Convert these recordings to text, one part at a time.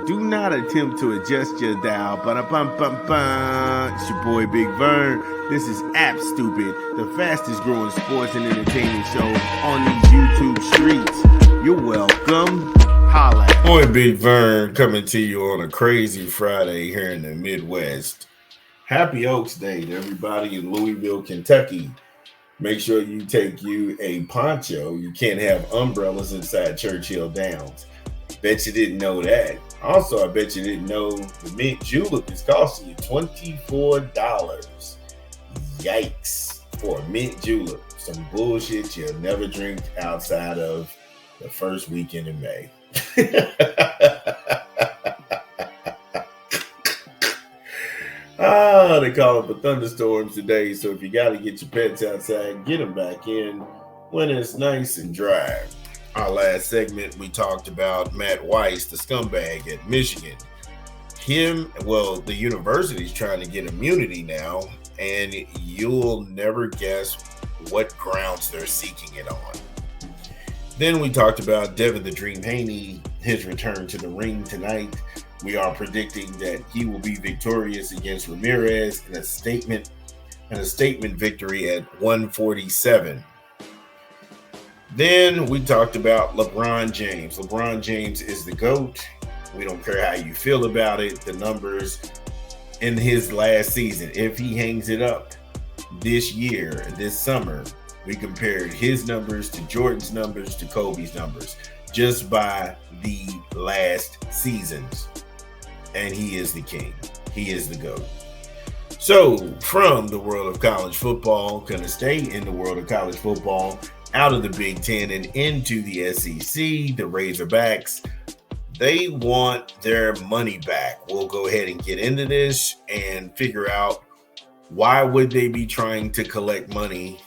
Do not attempt to adjust your dial. Ba-da-bum-bum-bum. It's your boy Big Vern. This is App Stupid, the fastest growing sports and entertainment show on these YouTube streets. You're welcome. Holla. Boy Big Vern coming to you on a crazy Friday here in the Midwest. Happy Oaks Day to everybody in Louisville, Kentucky. Make sure you take you a poncho. You can't have umbrellas inside Churchill Downs. Bet you didn't know that. Also, I bet you didn't know the mint julep is costing you $24. Yikes for a mint julep. Some bullshit you'll never drink outside of the first weekend in May. They call it for thunderstorms today, so if you got to get your pets outside, get them back in when it's nice and dry. Our last segment, we talked about Matt Weiss, the scumbag at Michigan. The university's trying to get immunity now, and you'll never guess what grounds they're seeking it on. Then we talked about Devin the Dream Haney, his return to the ring tonight. We are predicting that he will be victorious against Ramirez in a statement victory at 147. Then we talked about LeBron James. LeBron James is the GOAT. We don't care how you feel about it. The numbers in his last season, if he hangs it up this year, this summer, we compared his numbers to Jordan's numbers to Kobe's numbers just by the last seasons. And he is the king. He is the GOAT. So from the world of college football, going to stay in the world of college football, out of the Big Ten and into the SEC, the Razorbacks, they want their money back. We'll go ahead and get into this and figure out why would they be trying to collect money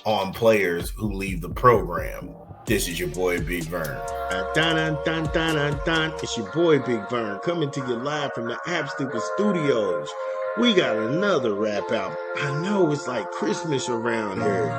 on players who leave the program. This is your boy Big Vern. It's your boy Big Vern coming to you live from the App Stupid Studios. We got another rap out. I know it's like Christmas around here.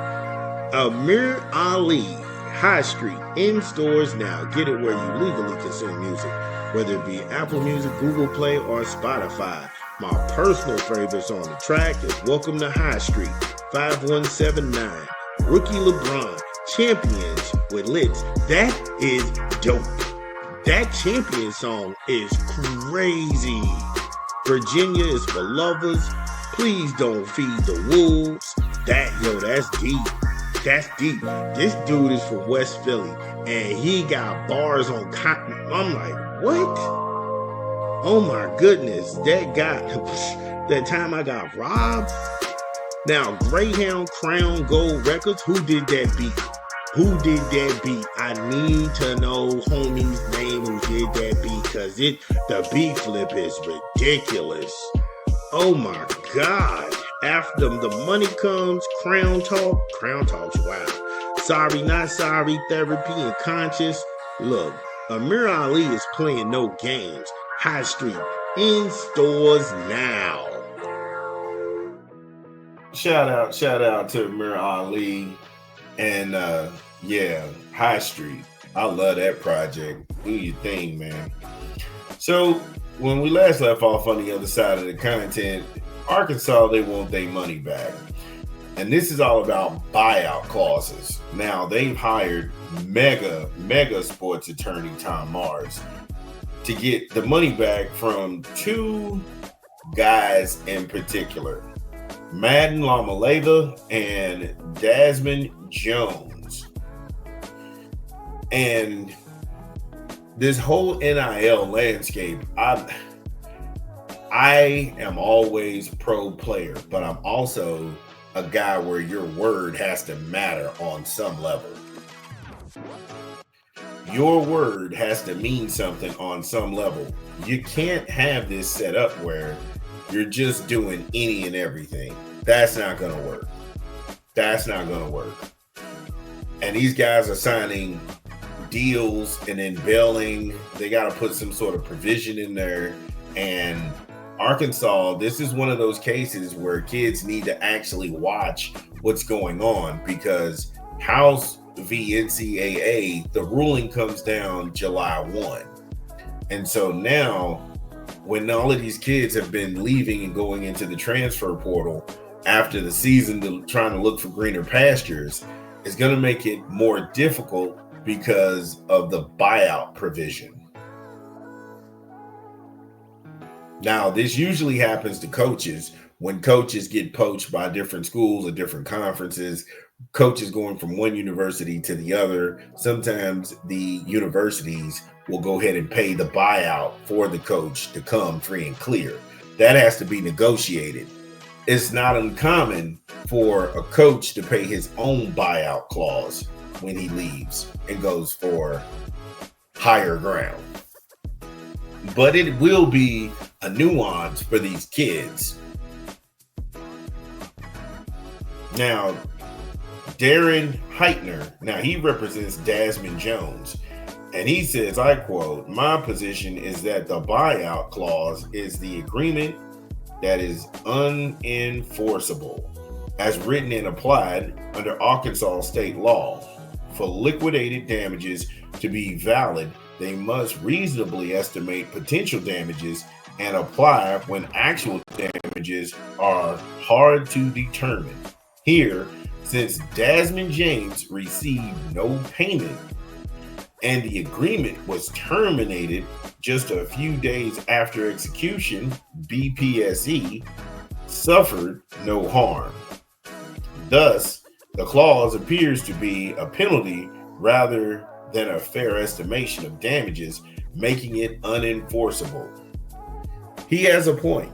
Amir Ali, High Street, in stores now. Get it where you legally consume music, whether it be Apple Music, Google Play, or Spotify. My personal favorites on the track is Welcome to High Street, 5179, Rookie LeBron, Champions with Lids. That is dope. That Champion song is crazy. Virginia is for lovers. Please don't feed the wolves. That's deep. That's deep. This dude is from West Philly, and he got bars on cotton. I'm like, what? Oh my goodness. That time I got robbed. Now, Greyhound Crown Gold Records, who did that beat? I need to know homie's name who did that beat, because the beat flip is ridiculous. Oh my God. After the money comes, Crown Talks, wow. Sorry, not sorry, therapy and conscious. Look, Amir Ali is playing no games. High Street, in stores now. Shout out to Amir Ali and High Street. I love that project. Do your thing, man. So when we last left off on the other side of the content, Arkansas, they want their money back. And this is all about buyout clauses. Now, they've hired mega sports attorney Tom Mars to get the money back from two guys in particular, Madden Lamaleva and Desmond Jones. And this whole NIL landscape, I am always pro player, but I'm also a guy where your word has to matter on some level. Your word has to mean something on some level. You can't have this set up where you're just doing any and everything. That's not going to work. And these guys are signing deals and then bailing. They got to put some sort of provision in there. And Arkansas, this is one of those cases where kids need to actually watch what's going on, because House V NCAA, the ruling comes down July 1. And so now, when all of these kids have been leaving and going into the transfer portal after the season trying to look for greener pastures, it's going to make it more difficult because of the buyout provision. Now, this usually happens to coaches when coaches get poached by different schools or different conferences, coaches going from one university to the other. Sometimes the universities will go ahead and pay the buyout for the coach to come free and clear. That has to be negotiated. It's not uncommon for a coach to pay his own buyout clause when he leaves and goes for higher ground. But it will be a nuance for these kids. Now, Darren Heitner, now he represents Desmond Jones, and he says, I quote, "My position is that the buyout clause is the agreement that is unenforceable, as written and applied under Arkansas state law. For liquidated damages to be valid, they must reasonably estimate potential damages and apply when actual damages are hard to determine. Here, since Desmond James received no payment and the agreement was terminated just a few days after execution, BPSE suffered no harm. Thus, the clause appears to be a penalty rather than a fair estimation of damages, making it unenforceable." He has a point.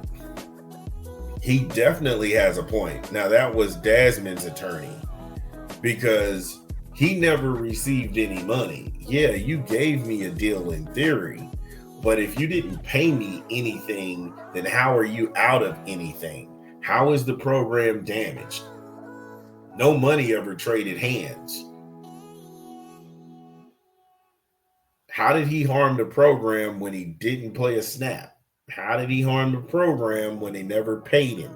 He definitely has a point. Now, that was Desmond's attorney, because he never received any money. Yeah, you gave me a deal in theory, but if you didn't pay me anything, then how are you out of anything? How is the program damaged? No money ever traded hands. How did he harm the program when he didn't play a snap? How did he harm the program when they never paid him?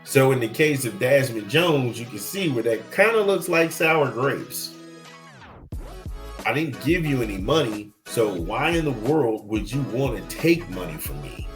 So in the case of Desmond Jones, you can see where that kind of looks like sour grapes. I didn't give you any money, so why in the world would you want to take money from me?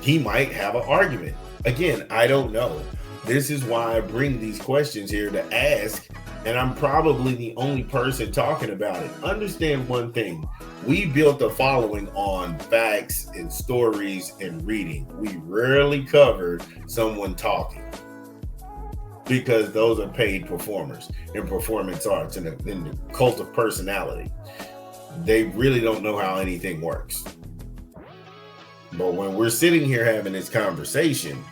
He might have an argument. Again, I don't know. This is why I bring these questions here to ask, and I'm probably the only person talking about it. Understand one thing. We built a following on facts and stories and reading. We rarely cover someone talking, because those are paid performers in performance arts and in the cult of personality. They really don't know how anything works. But when we're sitting here having this conversation,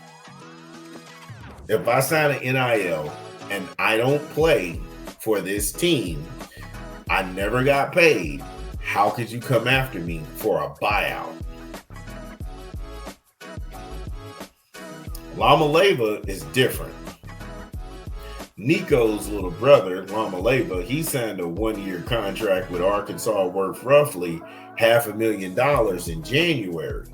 if I sign an NIL and I don't play for this team, I never got paid, how could you come after me for a buyout? Lamaleva is different. Nico's little brother, Lamaleva, he signed a one-year contract with Arkansas worth roughly $500,000 in January.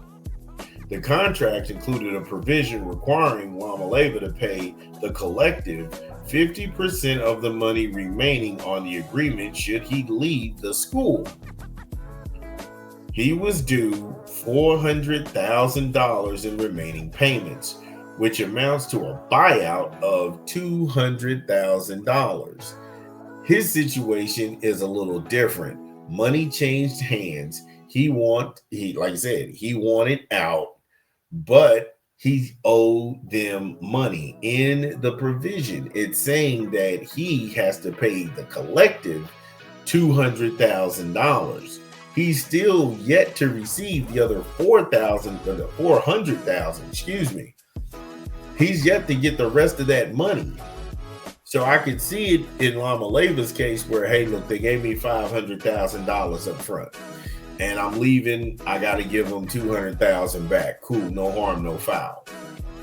The contract included a provision requiring Lamaleva to pay the collective 50% of the money remaining on the agreement should he leave the school. He was due $400,000 in remaining payments, which amounts to a buyout of $200,000. His situation is a little different. Money changed hands. He wanted out, but he owed them money. In the provision, it's saying that he has to pay the collective $200,000. He's still yet to receive the other $400,000, He's yet to get the rest of that money. So I could see it in Lamaleva's case where, hey, look, they gave me $500,000 up front and I'm leaving. I got to give them $200,000 back. Cool. No harm, no foul.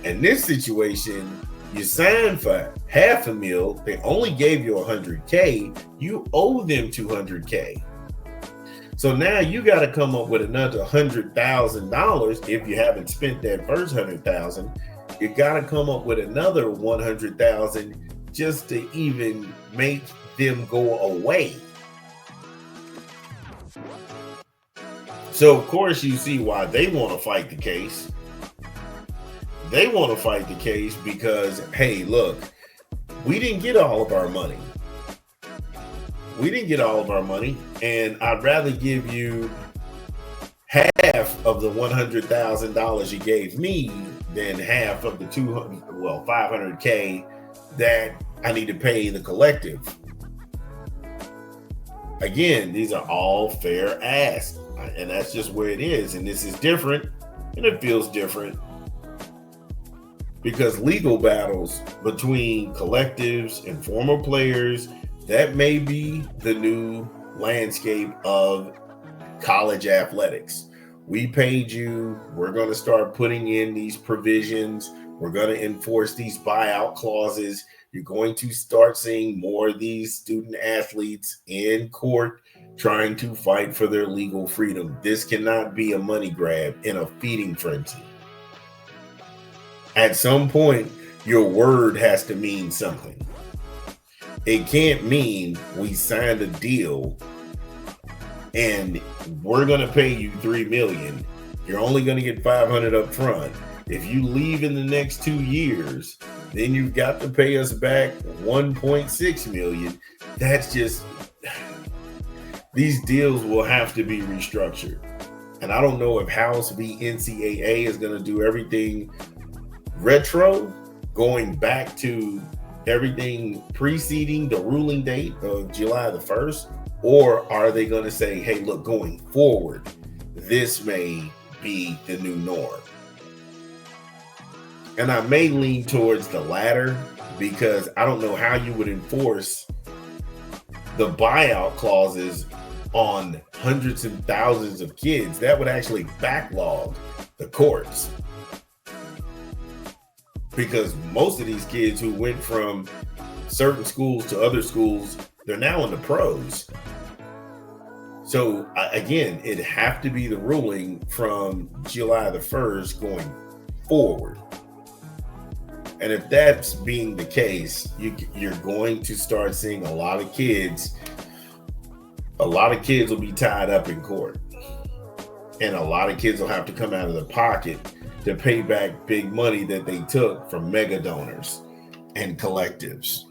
In this situation, you signed for $500,000. They only gave you $100K. You owe them $200K. So now you got to come up with another $100,000 if you haven't spent that first $100,000. You got to come up with another $100,000 just to even make them go away. So, of course, you see why they want to fight the case. They want to fight the case because, hey, look, we didn't get all of our money. We didn't get all of our money, and I'd rather give you half of the $100,000 you gave me than half of the $500K that I need to pay the collective. Again, these are all fair asks, and that's just where it is. And this is different, and it feels different because legal battles between collectives and former players, that may be the new landscape of college athletics. We paid you. We're going to start putting in these provisions. We're going to enforce these buyout clauses. You're going to start seeing more of these student athletes in court trying to fight for their legal freedom. This cannot be a money grab in a feeding frenzy. At some point, your word has to mean something. It can't mean we signed a deal and we're going to pay you $3 million. You're only going to get $500 up front. If you leave in the next 2 years, then you've got to pay us back $1.6 million. That's just, these deals will have to be restructured. And I don't know if House V NCAA is going to do everything retro, going back to everything preceding the ruling date of July the 1st, or are they going to say, hey, look, going forward, this may be the new norm? And I may lean towards the latter because I don't know how you would enforce the buyout clauses on hundreds and thousands of kids. That would actually backlog the courts. Because most of these kids who went from certain schools to other schools, they're now in the pros. So again, it'd have to be the ruling from July the 1st going forward. And if that's being the case, you're going to start seeing a lot of kids will be tied up in court. And a lot of kids will have to come out of their pocket to pay back big money that they took from mega donors and collectives.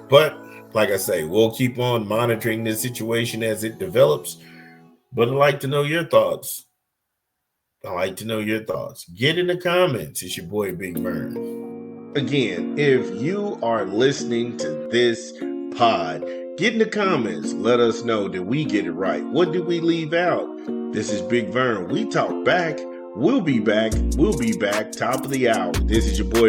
But like I say, we'll keep on monitoring this situation as it develops. But I'd like to know your thoughts. Get in the comments. It's your boy, Big Vern. Again, if you are listening to this pod, get in the comments. Let us know, did we get it right? What did we leave out? This is Big Vern. We talk back. We'll be back. Top of the hour. This is your boy.